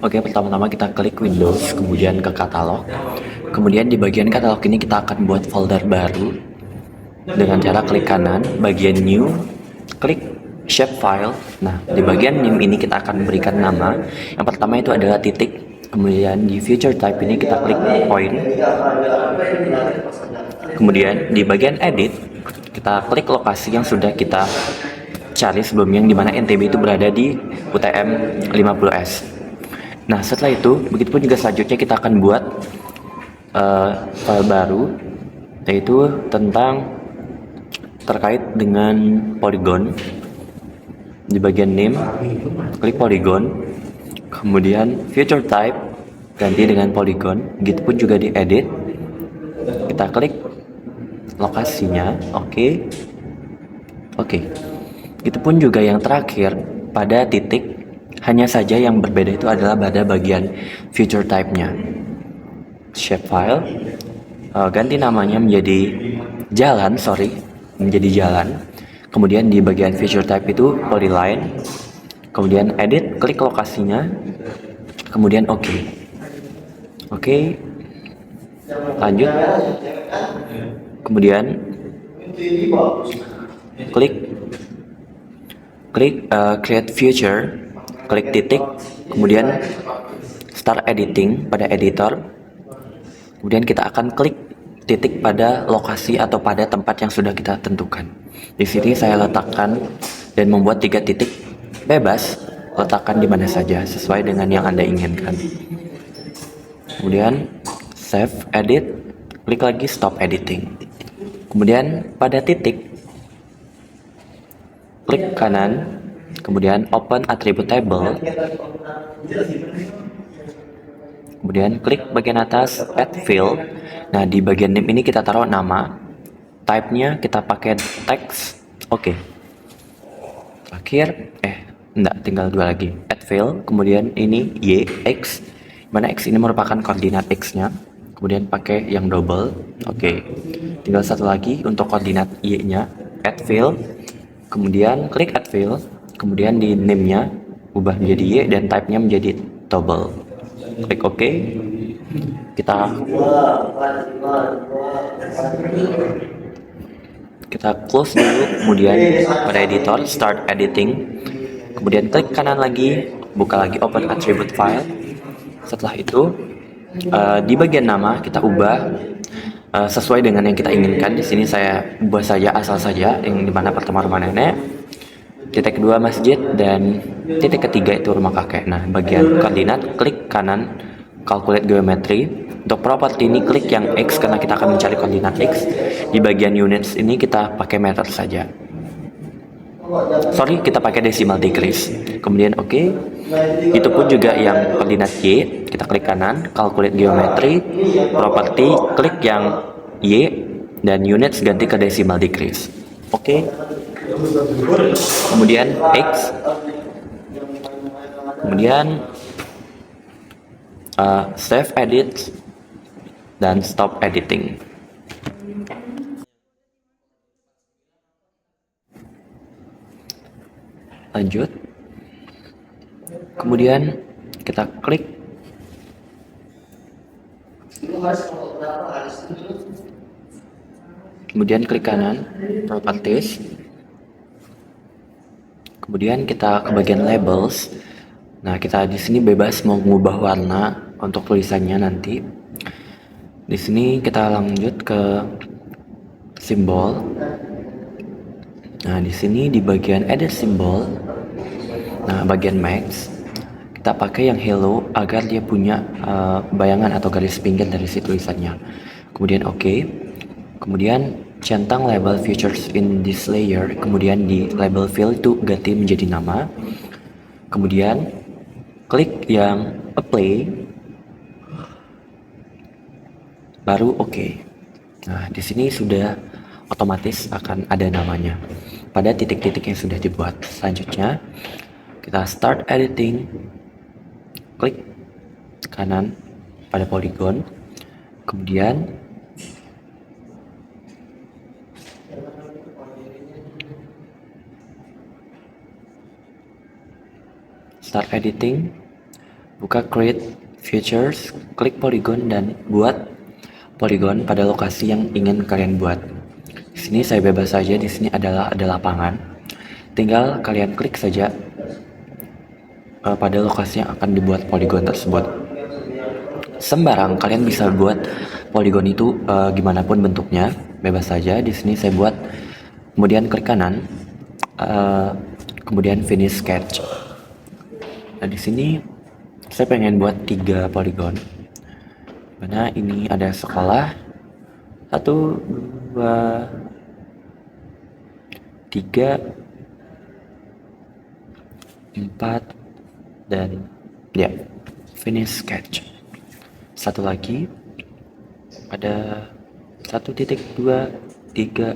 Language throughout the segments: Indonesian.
Oke, pertama-tama kita klik Windows, kemudian ke katalog. Kemudian di bagian katalog ini kita akan buat folder baru dengan cara klik kanan, bagian New, klik Shapefile. Nah, di bagian New ini kita akan berikan nama. Yang pertama itu adalah titik. Kemudian di Future Type ini kita klik point. Kemudian di bagian Edit, kita klik lokasi yang sudah kita cari sebelumnya, yang dimana NTB itu berada di UTM 50S. Nah, setelah itu, begitupun juga selanjutnya kita akan buat file baru, yaitu tentang terkait dengan polygon. Di bagian name, klik polygon, kemudian future type, ganti dengan polygon. Begitupun juga di edit, kita klik lokasinya, oke. Begitupun juga yang terakhir, pada titik, hanya saja yang berbeda itu adalah pada bagian future type-nya. Shapefile, ganti namanya menjadi jalan, menjadi jalan. Kemudian di bagian feature type itu polyline, kemudian edit, klik lokasinya, kemudian oke. Lanjut, kemudian klik create future, klik titik, kemudian start editing pada editor. Kemudian kita akan klik titik pada lokasi atau pada tempat yang sudah kita tentukan. Di sini saya letakkan dan membuat 3 titik bebas, letakkan di mana saja sesuai dengan yang Anda inginkan. Kemudian save, edit, klik lagi stop editing. Kemudian pada titik, klik kanan, kemudian open attribute table. Kemudian klik bagian atas add field. Nah, di bagian name ini kita taruh nama. Type-nya kita pakai text. Oke. Terakhir, enggak, tinggal 2 lagi. Add field, kemudian ini y, x. Mana x ini merupakan koordinat x-nya. Kemudian pakai yang double. Oke. Tinggal 1 lagi untuk koordinat y-nya. Add field. Kemudian klik add field. Kemudian di name-nya ubah menjadi y dan type-nya menjadi double. Klik OK. Kita close dulu, kemudian pada editor start editing, kemudian klik kanan lagi, buka lagi open attribute file. Setelah itu di bagian nama kita ubah sesuai dengan yang kita inginkan. Di sini saya ubah saja asal saja, yang dimana pertama rumah nenek, titik kedua masjid, dan titik ketiga itu rumah kakek. Nah, bagian koordinat klik kanan calculate geometry. Untuk properti ini klik yang X karena kita akan mencari koordinat X. Di bagian units ini kita pakai meter saja. Kita pakai decimal degrees. Kemudian oke. Itu pun juga yang koordinat Y, kita klik kanan calculate geometry, properti klik yang Y, dan units ganti ke decimal degrees. Oke. Kemudian X, kemudian save edit dan stop editing. Lanjut, kemudian kita klik kanan properties, kemudian kita ke bagian labels. Nah, kita di sini bebas mau mengubah warna untuk tulisannya nanti. Di sini kita lanjut ke simbol. Nah, di sini di bagian edit symbol, nah bagian max, kita pakai yang hello agar dia punya bayangan atau garis pinggir dari si tulisannya. Kemudian oke. Kemudian centang label features in this layer, kemudian di label field itu ganti menjadi nama. Kemudian klik yang apply, baru oke. Nah, di sini sudah otomatis akan ada namanya pada titik-titik yang sudah dibuat. Selanjutnya kita start editing, klik kanan pada polygon, kemudian start editing, buka create features, klik polygon dan buat polygon pada lokasi yang ingin kalian buat. Di sini saya bebas saja, di sini ada lapangan. Tinggal kalian klik saja pada lokasi yang akan dibuat polygon tersebut. Sembarang kalian bisa buat polygon itu gimana pun bentuknya, bebas saja. Di sini saya buat, kemudian klik kanan, kemudian finish sketch. Nah di sini saya pengen buat 3 polygon. Mana ini ada sekolah 1, 2, 3, 4 dan ya, finish sketch. Satu lagi ada 1, 2, 3,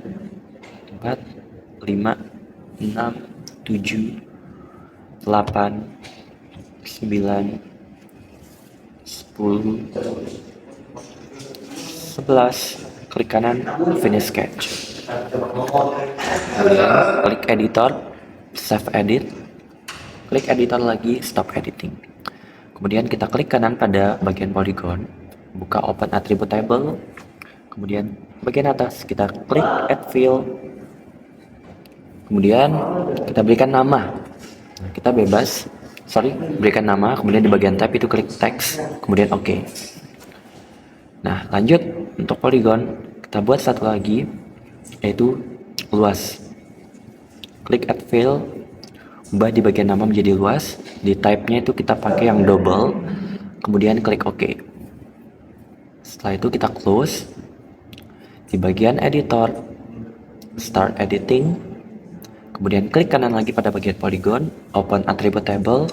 4, 5, 6, 7, 8, 9, 10, 11. Klik kanan, finish sketch. Kemudian klik editor, save edit. Klik editor lagi, stop editing. Kemudian kita klik kanan pada bagian polygon, buka open attribute table. Kemudian bagian atas kita klik add fill. Kemudian kita berikan nama. Nah, kita berikan nama. Kemudian di bagian tab itu klik text, kemudian oke. Nah lanjut untuk polygon kita buat satu lagi, yaitu luas. Klik add fill, ubah di bagian nama menjadi luas. Di type-nya itu kita pakai yang double, kemudian klik OK. Setelah itu kita close. Di bagian editor, start editing, kemudian klik kanan lagi pada bagian polygon, open attribute table.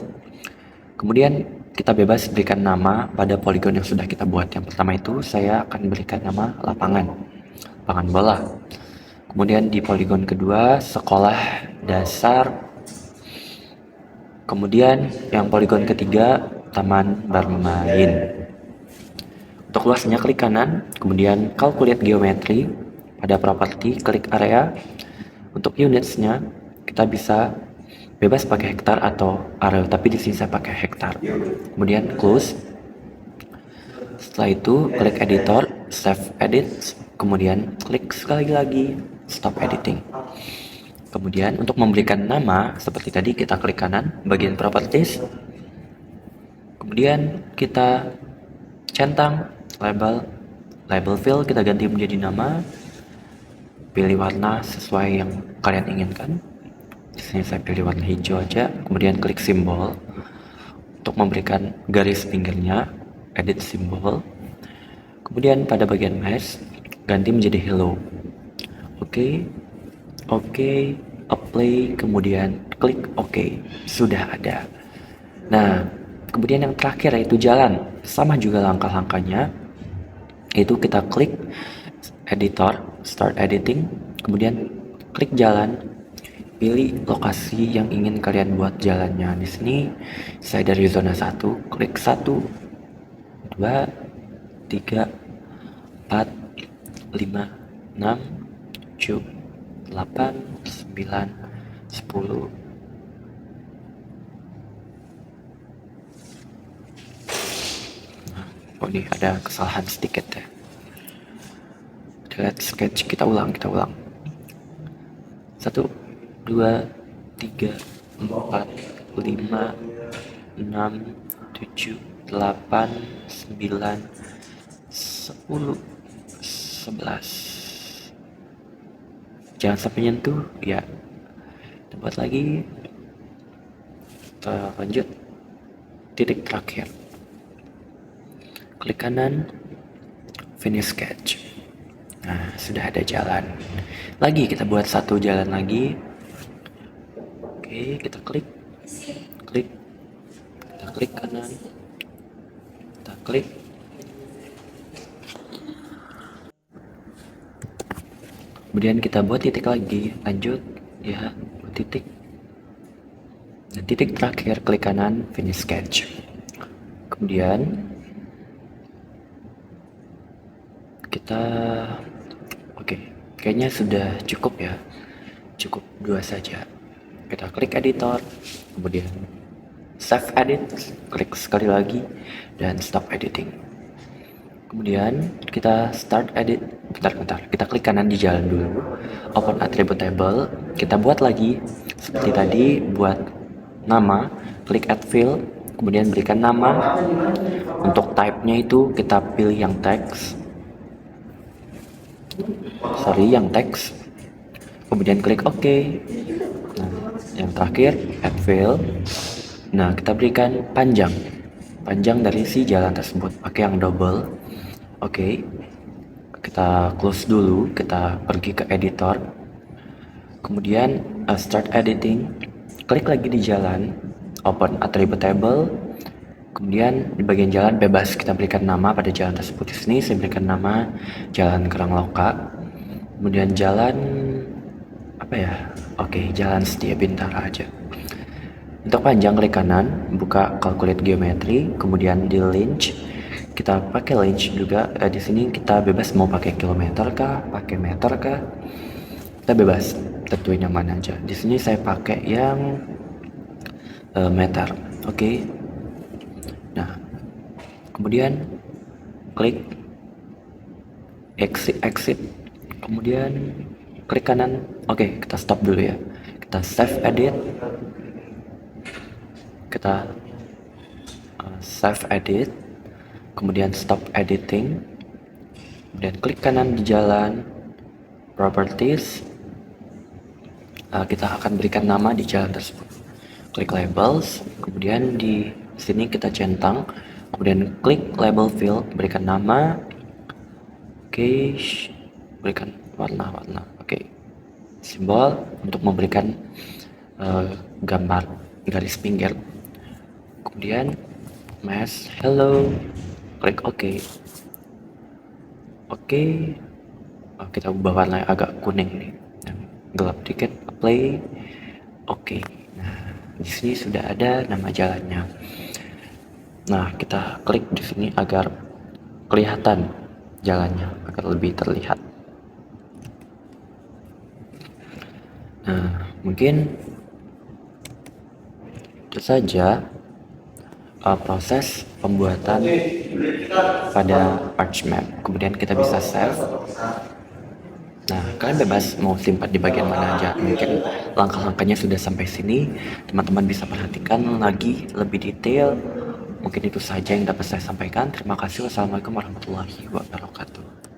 Kemudian kita bebas berikan nama pada polygon yang sudah kita buat. Yang pertama itu saya akan berikan nama lapangan bola. Kemudian di polygon kedua, sekolah dasar. Kemudian yang polygon ketiga, taman bermain. Untuk luasnya klik kanan, kemudian calculate geometry. Pada properti klik area. Untuk unitsnya kita bisa bebas pakai hektar atau area, tapi di sini saya pakai hektar. Kemudian close. Setelah itu klik editor, save edit, kemudian klik sekali lagi stop editing. Kemudian untuk memberikan nama seperti tadi kita klik kanan bagian properties. Kemudian kita centang label fill, kita ganti menjadi nama. Pilih warna sesuai yang kalian inginkan. Di sini saya pilih warna hijau aja. Kemudian klik simbol untuk memberikan garis pinggirnya, edit simbol. Kemudian pada bagian mesh ganti menjadi hello. Oke, apply, kemudian klik OK. Sudah ada. Nah, kemudian yang terakhir yaitu jalan. Sama juga langkah-langkahnya. Itu kita klik editor, start editing, kemudian klik jalan. Pilih lokasi yang ingin kalian buat jalannya. Di sini saya dari zona 1, klik 1, 2, 3, 4, 5, 6, 7, 8, 9, 10. Oh ini ada kesalahan sedikit ya. Delete sketch, kita ulang. 1, 2, 3, 4, 5, 6, 7, 8, 9, 10, 11. Jangan sampai nyentuh ya. Kita buat lagi. Kita lanjut titik terakhir. Klik kanan, finish sketch. Nah, sudah ada jalan. Lagi kita buat satu jalan lagi. Oke, kita klik. Kita klik kanan. Kita klik. Kemudian kita buat titik lagi, lanjut ya, titik. Dan titik terakhir klik kanan, finish sketch. Kemudian kita kayaknya sudah cukup ya. Cukup 2 saja. Kita klik editor, kemudian save edit, klik sekali lagi, dan stop editing. Kemudian kita start edit. Bentar, kita klik kanan di jalan dulu, open attribute table, kita buat lagi seperti tadi, buat nama, klik add field, kemudian berikan nama. Untuk type-nya itu kita pilih yang text, yang text, kemudian klik OK. Nah, yang terakhir add field. Nah, kita berikan panjang dari si jalan tersebut pakai yang double. Oke, kita close dulu, kita pergi ke editor, kemudian start editing, klik lagi di jalan, open attribute table, kemudian di bagian jalan bebas kita berikan nama pada jalan tersebut. Di sini saya berikan nama Jalan Kerangloka, kemudian jalan apa ya? Oke, Jalan Setia Bintara aja. Untuk panjang klik kanan, buka calculate geometry, kemudian di length kita pakai length juga. Di sini kita bebas mau pakai kilometer kah, pakai meter kah, kita bebas tentuin yang mana aja. Di sini saya pakai yang meter. Oke. Nah, kemudian klik exit, kemudian klik kanan. Oke, kita stop dulu ya. Kita save edit. Kita save edit, kemudian stop editing, kemudian klik kanan di jalan properties. Kita akan berikan nama di jalan tersebut, klik labels, kemudian di sini kita centang, kemudian klik label field, berikan nama. Oke, berikan warna. Oke, simbol untuk memberikan gambar garis pinggir. Kemudian mesh hello, klik OK. Kita ubah warna agak kuning nih, gelap dikit, play. Oke. Nah, di sini sudah ada nama jalannya. Nah, kita klik di sini agar kelihatan jalannya, agar lebih terlihat. Nah, mungkin itu saja proses pembuatan pada arch map. Kemudian kita bisa save. Nah, kalian bebas mau simpan di bagian mana aja. Mungkin langkah-langkahnya sudah sampai sini, teman-teman bisa perhatikan lagi lebih detail. Mungkin itu saja yang dapat saya sampaikan. Terima kasih. Wassalamualaikum warahmatullahi wabarakatuh.